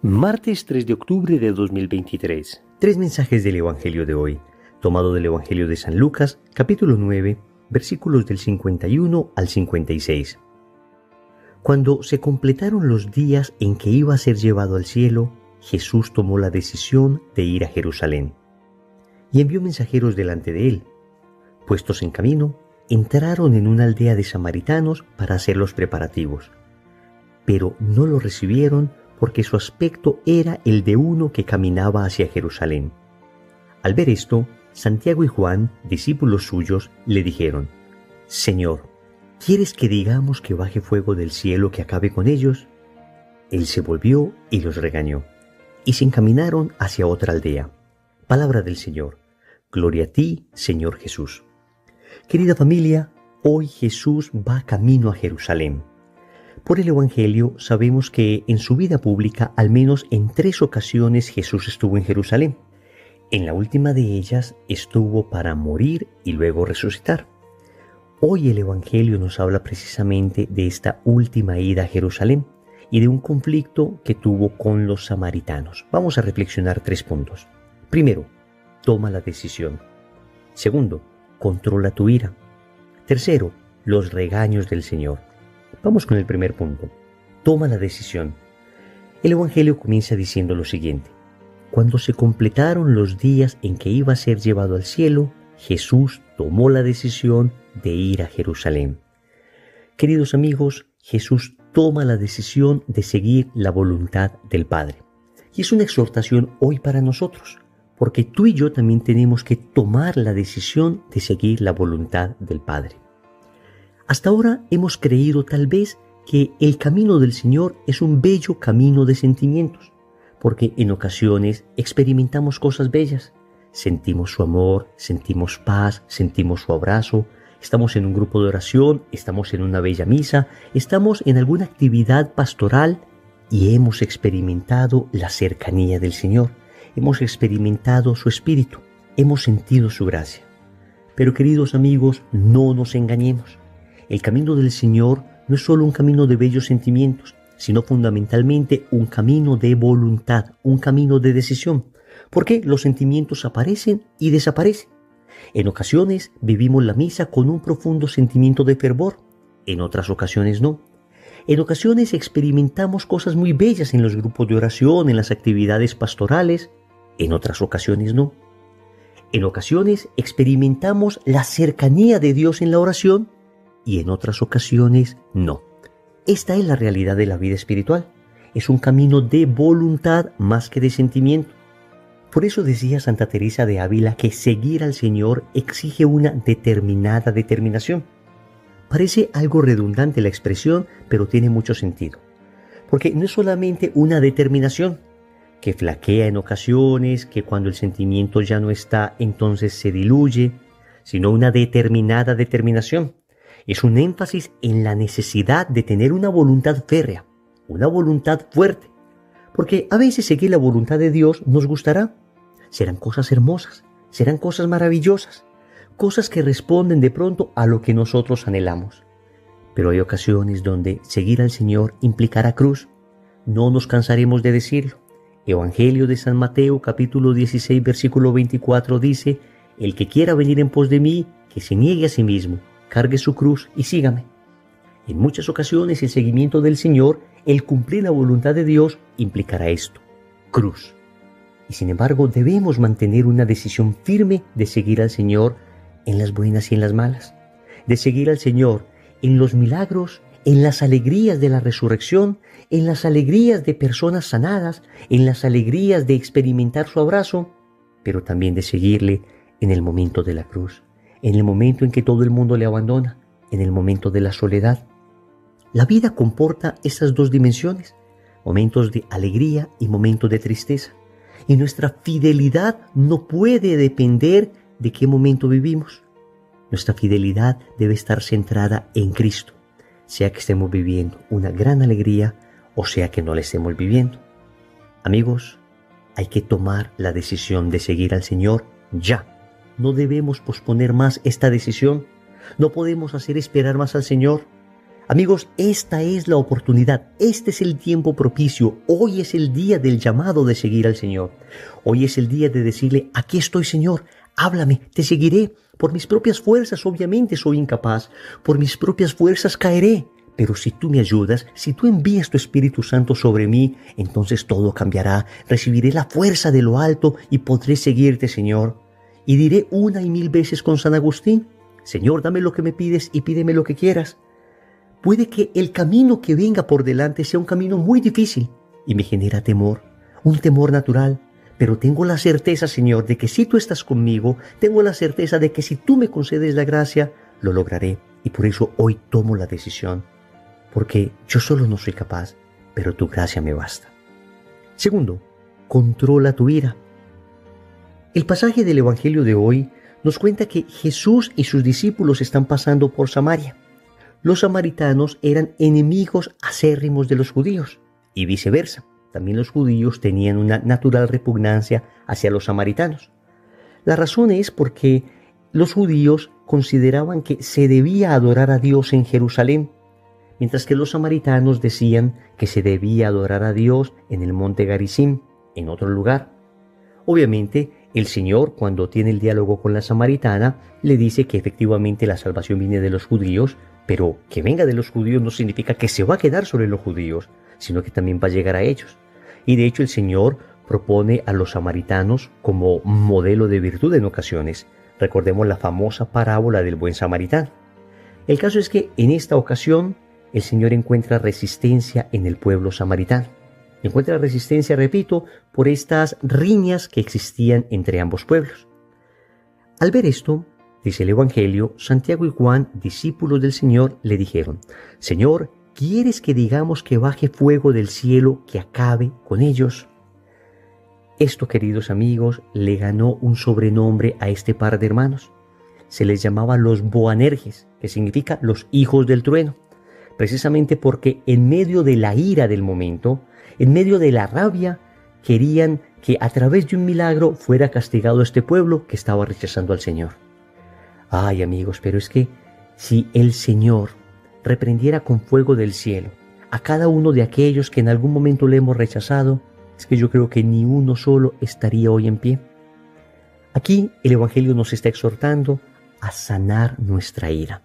Martes 3 de octubre de 2023. Tres mensajes del Evangelio de hoy, tomado del Evangelio de San Lucas, capítulo 9, versículos del 51 al 56. Cuando se completaron los días en que iba a ser llevado al cielo, Jesús tomó la decisión de ir a Jerusalén y envió mensajeros delante de él. Puestos en camino, entraron en una aldea de samaritanos para hacer los preparativos, pero no lo recibieron porque su aspecto era el de uno que caminaba hacia Jerusalén. Al ver esto, Santiago y Juan, discípulos suyos, le dijeron: «Señor, ¿quieres que digamos que baje fuego del cielo que acabe con ellos?» Él se volvió y los regañó, y se encaminaron hacia otra aldea. Palabra del Señor. Gloria a ti, Señor Jesús. Querida familia, hoy Jesús va camino a Jerusalén. Por el Evangelio sabemos que en su vida pública al menos en 3 ocasiones Jesús estuvo en Jerusalén. En la última de ellas estuvo para morir y luego resucitar. Hoy el Evangelio nos habla precisamente de esta última ida a Jerusalén y de un conflicto que tuvo con los samaritanos. Vamos a reflexionar 3 puntos. Primero, toma la decisión. Segundo, controla tu ira. Tercero, los regaños del Señor. Vamos con el primer punto. Toma la decisión. El Evangelio comienza diciendo lo siguiente: cuando se completaron los días en que iba a ser llevado al cielo, Jesús tomó la decisión de ir a Jerusalén. Queridos amigos, Jesús toma la decisión de seguir la voluntad del Padre. Y es una exhortación hoy para nosotros, porque tú y yo también tenemos que tomar la decisión de seguir la voluntad del Padre. Hasta ahora hemos creído tal vez que el camino del Señor es un bello camino de sentimientos, porque en ocasiones experimentamos cosas bellas, sentimos su amor, sentimos paz, sentimos su abrazo, estamos en un grupo de oración, estamos en una bella misa, estamos en alguna actividad pastoral y hemos experimentado la cercanía del Señor, hemos experimentado su Espíritu, hemos sentido su gracia. Pero queridos amigos, no nos engañemos. El camino del Señor no es solo un camino de bellos sentimientos, sino fundamentalmente un camino de voluntad, un camino de decisión, porque los sentimientos aparecen y desaparecen. En ocasiones vivimos la misa con un profundo sentimiento de fervor, en otras ocasiones no. En ocasiones experimentamos cosas muy bellas en los grupos de oración, en las actividades pastorales, en otras ocasiones no. En ocasiones experimentamos la cercanía de Dios en la oración, y en otras ocasiones no. Esta es la realidad de la vida espiritual. Es un camino de voluntad más que de sentimiento. Por eso decía Santa Teresa de Ávila que seguir al Señor exige una determinada determinación. Parece algo redundante la expresión, pero tiene mucho sentido. Porque no es solamente una determinación, que flaquea en ocasiones, que cuando el sentimiento ya no está, entonces se diluye, sino una determinada determinación. Es un énfasis en la necesidad de tener una voluntad férrea, una voluntad fuerte, porque a veces seguir la voluntad de Dios nos gustará. Serán cosas hermosas, serán cosas maravillosas, cosas que responden de pronto a lo que nosotros anhelamos. Pero hay ocasiones donde seguir al Señor implicará cruz. No nos cansaremos de decirlo. Evangelio de San Mateo, capítulo 16, versículo 24 dice: «El que quiera venir en pos de mí, que se niegue a sí mismo, cargue su cruz y sígame». En muchas ocasiones el seguimiento del Señor, el cumplir la voluntad de Dios, implicará esto: cruz. Y sin embargo debemos mantener una decisión firme de seguir al Señor en las buenas y en las malas, de seguir al Señor en los milagros, en las alegrías de la resurrección, en las alegrías de personas sanadas, en las alegrías de experimentar su abrazo, pero también de seguirle en el momento de la cruz, en el momento en que todo el mundo le abandona, en el momento de la soledad. La vida comporta esas 2 dimensiones, momentos de alegría y momentos de tristeza. Y nuestra fidelidad no puede depender de qué momento vivimos. Nuestra fidelidad debe estar centrada en Cristo, sea que estemos viviendo una gran alegría o sea que no la estemos viviendo. Amigos, hay que tomar la decisión de seguir al Señor ya. No debemos posponer más esta decisión. No podemos hacer esperar más al Señor. Amigos, esta es la oportunidad, este es el tiempo propicio, hoy es el día del llamado de seguir al Señor. Hoy es el día de decirle, aquí estoy Señor, háblame, te seguiré. Por mis propias fuerzas obviamente soy incapaz, por mis propias fuerzas caeré. Pero si tú me ayudas, si tú envías tu Espíritu Santo sobre mí, entonces todo cambiará, recibiré la fuerza de lo alto y podré seguirte, Señor. Y diré una y mil veces con San Agustín, Señor, dame lo que me pides y pídeme lo que quieras. Puede que el camino que venga por delante sea un camino muy difícil y me genera temor, un temor natural, pero tengo la certeza, Señor, de que si tú estás conmigo, tengo la certeza de que si tú me concedes la gracia, lo lograré y por eso hoy tomo la decisión, porque yo solo no soy capaz, pero tu gracia me basta. Segundo, controla tu ira. El pasaje del Evangelio de hoy nos cuenta que Jesús y sus discípulos están pasando por Samaria. Los samaritanos eran enemigos acérrimos de los judíos y viceversa. También los judíos tenían una natural repugnancia hacia los samaritanos. La razón es porque los judíos consideraban que se debía adorar a Dios en Jerusalén, mientras que los samaritanos decían que se debía adorar a Dios en el monte Garizim, en otro lugar. Obviamente, el Señor, cuando tiene el diálogo con la samaritana, le dice que efectivamente la salvación viene de los judíos, pero que venga de los judíos no significa que se va a quedar sobre los judíos, sino que también va a llegar a ellos. Y de hecho el Señor propone a los samaritanos como modelo de virtud en ocasiones. Recordemos la famosa parábola del buen samaritano. El caso es que en esta ocasión el Señor encuentra resistencia en el pueblo samaritano. Encuentra resistencia, repito, por estas riñas que existían entre ambos pueblos. Al ver esto, dice el Evangelio, Santiago y Juan, discípulos del Señor, le dijeron, Señor, ¿quieres que digamos que baje fuego del cielo que acabe con ellos? Esto, queridos amigos, le ganó un sobrenombre a este par de hermanos. Se les llamaba los Boanerges, que significa los hijos del trueno, precisamente porque en medio de la ira del momento, en medio de la rabia, querían que a través de un milagro fuera castigado este pueblo que estaba rechazando al Señor. Ay, amigos, pero es que si el Señor reprendiera con fuego del cielo a cada uno de aquellos que en algún momento le hemos rechazado, es que yo creo que ni uno solo estaría hoy en pie. Aquí el Evangelio nos está exhortando a sanar nuestra ira.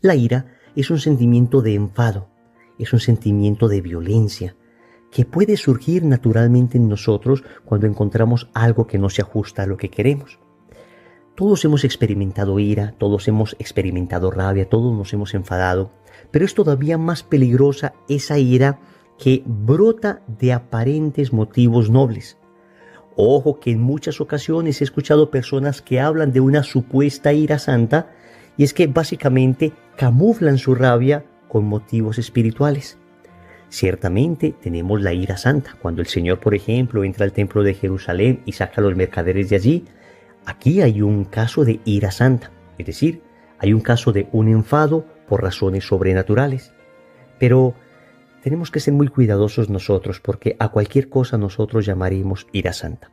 La ira es un sentimiento de enfado, es un sentimiento de violencia que puede surgir naturalmente en nosotros cuando encontramos algo que no se ajusta a lo que queremos. Todos hemos experimentado ira, todos hemos experimentado rabia, todos nos hemos enfadado, pero es todavía más peligrosa esa ira que brota de aparentes motivos nobles. Ojo que en muchas ocasiones he escuchado personas que hablan de una supuesta ira santa y es que básicamente camuflan su rabia con motivos espirituales. Ciertamente tenemos la ira santa, cuando el Señor, por ejemplo, entra al templo de Jerusalén y saca a los mercaderes de allí. Aquí hay un caso de ira santa, es decir, hay un caso de un enfado por razones sobrenaturales. Pero tenemos que ser muy cuidadosos nosotros porque a cualquier cosa nosotros llamaremos ira santa.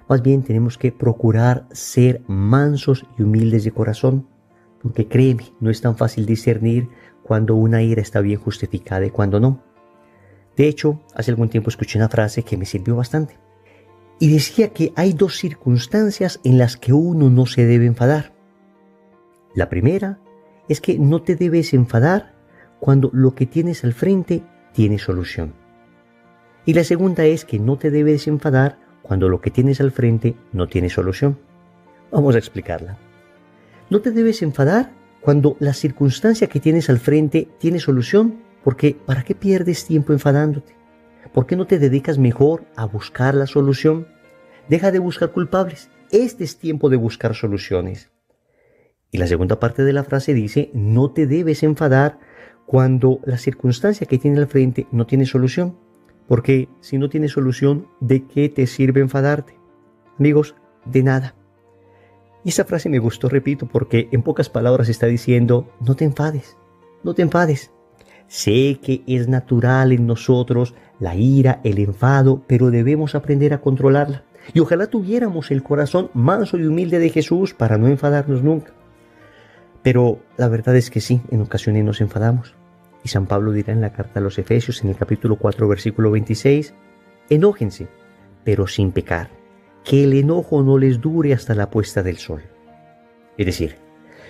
Más bien tenemos que procurar ser mansos y humildes de corazón, porque créeme, no es tan fácil discernir cuando una ira está bien justificada y cuando no. De hecho, hace algún tiempo escuché una frase que me sirvió bastante. Y decía que hay dos circunstancias en las que uno no se debe enfadar. La primera es que no te debes enfadar cuando lo que tienes al frente tiene solución. Y la segunda es que no te debes enfadar cuando lo que tienes al frente no tiene solución. Vamos a explicarla. No te debes enfadar cuando la circunstancia que tienes al frente tiene solución, porque ¿para qué pierdes tiempo enfadándote? ¿Por qué no te dedicas mejor a buscar la solución? Deja de buscar culpables. Este es tiempo de buscar soluciones. Y la segunda parte de la frase dice, no te debes enfadar cuando la circunstancia que tiene al frente no tiene solución. Porque si no tiene solución, ¿de qué te sirve enfadarte? Amigos, de nada. Y esa frase me gustó, repito, porque en pocas palabras está diciendo, no te enfades, no te enfades. Sé que es natural en nosotros la ira, el enfado, pero debemos aprender a controlarla. Y ojalá tuviéramos el corazón manso y humilde de Jesús para no enfadarnos nunca. Pero la verdad es que sí, en ocasiones nos enfadamos. Y San Pablo dirá en la carta a los Efesios, en el capítulo 4, versículo 26, enójense, pero sin pecar, que el enojo no les dure hasta la puesta del sol. Es decir,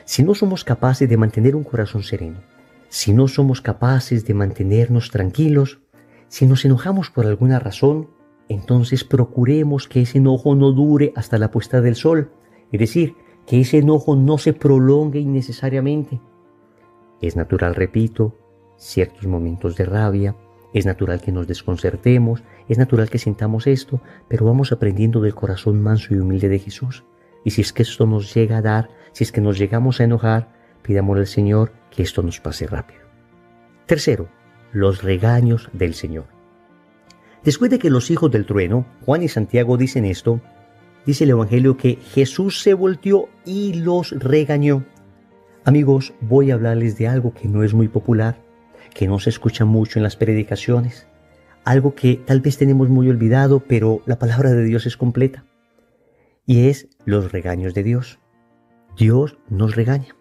si no somos capaces de mantener un corazón sereno, si no somos capaces de mantenernos tranquilos, si nos enojamos por alguna razón, entonces procuremos que ese enojo no dure hasta la puesta del sol, es decir, que ese enojo no se prolongue innecesariamente. Es natural, repito, ciertos momentos de rabia, es natural que nos desconcertemos, es natural que sintamos esto, pero vamos aprendiendo del corazón manso y humilde de Jesús. Y si es que esto nos llega a dar, si es que nos llegamos a enojar, pidámosle al Señor que esto nos pase rápido. Tercero, los regaños del Señor. Después de que los hijos del trueno, Juan y Santiago, dicen esto, dice el Evangelio que Jesús se volteó y los regañó. Amigos, voy a hablarles de algo que no es muy popular, que no se escucha mucho en las predicaciones, algo que tal vez tenemos muy olvidado, pero la palabra de Dios es completa, y es los regaños de Dios. Dios nos regaña.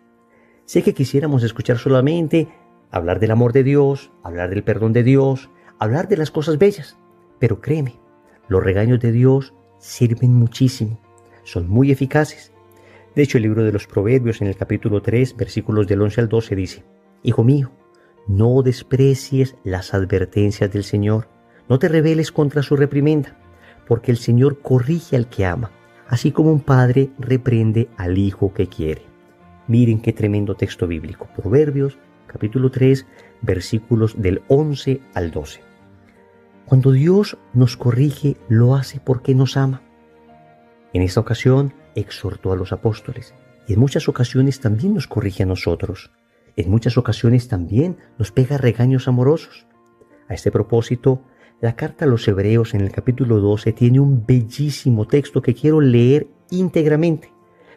Sé que quisiéramos escuchar solamente hablar del amor de Dios, hablar del perdón de Dios, hablar de las cosas bellas, pero créeme, los regaños de Dios sirven muchísimo, son muy eficaces. De hecho, el libro de los Proverbios, en el capítulo 3, versículos del 11 al 12, dice: Hijo mío, no desprecies las advertencias del Señor, no te rebeles contra su reprimenda, porque el Señor corrige al que ama, así como un padre reprende al hijo que quiere. Miren qué tremendo texto bíblico. Proverbios, capítulo 3, versículos del 11 al 12. Cuando Dios nos corrige, lo hace porque nos ama. En esta ocasión, exhortó a los apóstoles, y en muchas ocasiones también nos corrige a nosotros. En muchas ocasiones también nos pega regaños amorosos. A este propósito, la carta a los Hebreos en el capítulo 12 tiene un bellísimo texto que quiero leer íntegramente,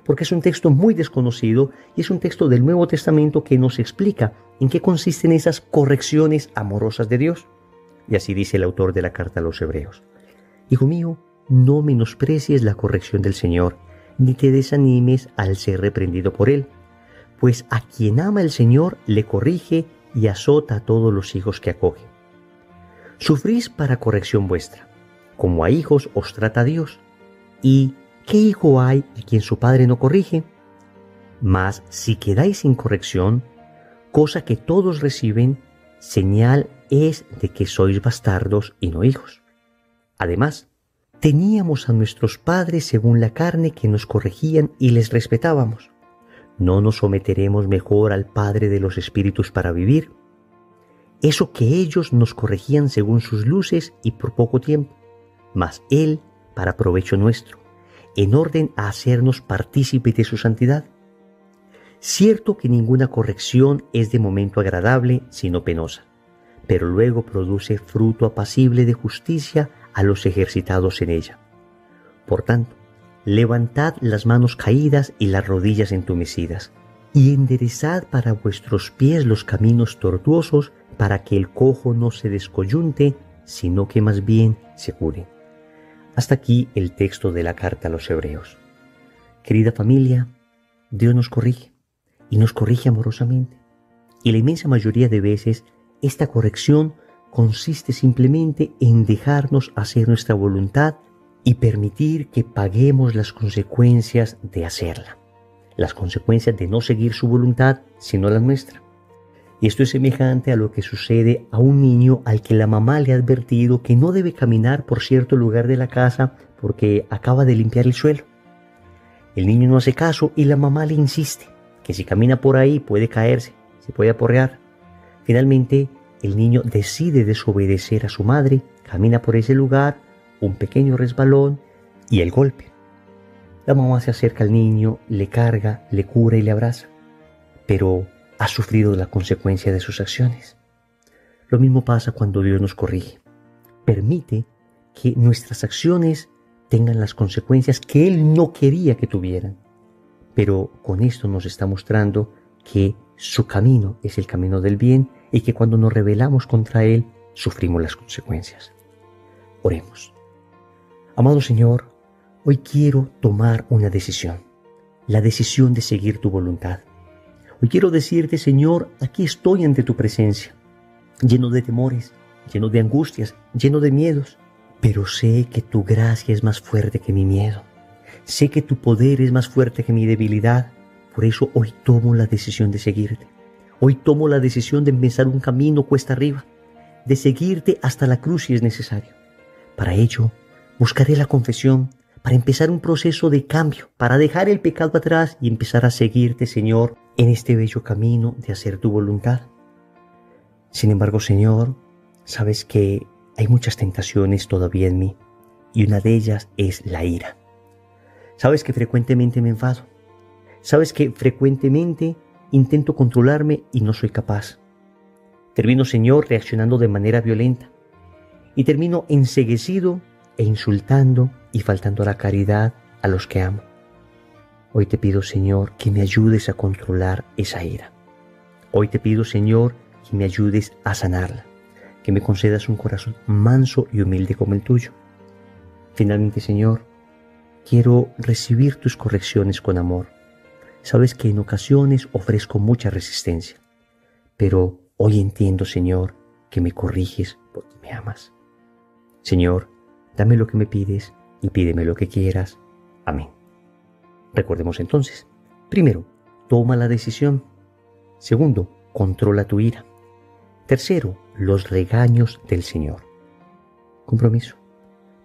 porque es un texto muy desconocido y es un texto del Nuevo Testamento que nos explica en qué consisten esas correcciones amorosas de Dios. Y así dice el autor de la carta a los Hebreos: Hijo mío, no menosprecies la corrección del Señor, ni te desanimes al ser reprendido por Él, pues a quien ama el Señor le corrige y azota a todos los hijos que acoge. Sufrís para corrección vuestra, como a hijos os trata Dios. ¿Y qué hijo hay a quien su padre no corrige? Mas si quedáis sin corrección, cosa que todos reciben, señal es de que sois bastardos y no hijos. Además, teníamos a nuestros padres según la carne que nos corregían y les respetábamos. ¿No nos someteremos mejor al Padre de los Espíritus para vivir? Eso que ellos nos corregían según sus luces y por poco tiempo, mas Él para provecho nuestro, en orden a hacernos partícipes de su santidad. Cierto que ninguna corrección es de momento agradable, sino penosa, pero luego produce fruto apacible de justicia a los ejercitados en ella. Por tanto, levantad las manos caídas y las rodillas entumecidas, y enderezad para vuestros pies los caminos tortuosos, para que el cojo no se descoyunte, sino que más bien se cure. Hasta aquí el texto de la carta a los Hebreos. Querida familia, Dios nos corrige, y nos corrige amorosamente. Y la inmensa mayoría de veces, esta corrección consiste simplemente en dejarnos hacer nuestra voluntad y permitir que paguemos las consecuencias de hacerla, las consecuencias de no seguir su voluntad, sino la nuestra. Y esto es semejante a lo que sucede a un niño al que la mamá le ha advertido que no debe caminar por cierto lugar de la casa porque acaba de limpiar el suelo. El niño no hace caso y la mamá le insiste que si camina por ahí puede caerse, se puede aporrear. Finalmente, el niño decide desobedecer a su madre, camina por ese lugar, un pequeño resbalón y el golpe. La mamá se acerca al niño, le carga, le cura y le abraza, pero ha sufrido la consecuencia de sus acciones. Lo mismo pasa cuando Dios nos corrige. Permite que nuestras acciones tengan las consecuencias que Él no quería que tuvieran. Pero con esto nos está mostrando que su camino es el camino del bien y que cuando nos rebelamos contra Él, sufrimos las consecuencias. Oremos. Amado Señor, hoy quiero tomar una decisión, la decisión de seguir tu voluntad. Hoy quiero decirte, Señor, aquí estoy ante tu presencia. lleno de temores, lleno de angustias, lleno de miedos. Pero sé que tu gracia es más fuerte que mi miedo. Sé que tu poder es más fuerte que mi debilidad. Por eso hoy tomo la decisión de seguirte. Hoy tomo la decisión de empezar un camino cuesta arriba, de seguirte hasta la cruz si es necesario. Para ello, buscaré la confesión, para empezar un proceso de cambio, para dejar el pecado atrás y empezar a seguirte, Señor, en este bello camino de hacer tu voluntad. Sin embargo, Señor, sabes que hay muchas tentaciones todavía en mí, y una de ellas es la ira. Sabes que frecuentemente me enfado. Sabes que frecuentemente intento controlarme y no soy capaz. Termino, Señor, reaccionando de manera violenta. Y termino enceguecido e insultando y faltando a la caridad a los que amo. Hoy te pido, Señor, que me ayudes a controlar esa ira. Hoy te pido, Señor, que me ayudes a sanarla, que me concedas un corazón manso y humilde como el tuyo. Finalmente, Señor, quiero recibir tus correcciones con amor. Sabes que en ocasiones ofrezco mucha resistencia, pero hoy entiendo, Señor, que me corriges porque me amas. Señor, dame lo que me pides y pídeme lo que quieras. Amén. Recordemos entonces, primero, toma la decisión. Segundo, controla tu ira. Tercero, los regaños del Señor. Compromiso.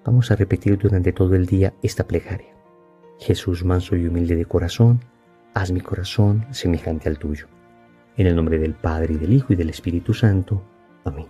Vamos a repetir durante todo el día esta plegaria. Jesús, manso y humilde de corazón, haz mi corazón semejante al tuyo. En el nombre del Padre, y del Hijo, y del Espíritu Santo. Amén.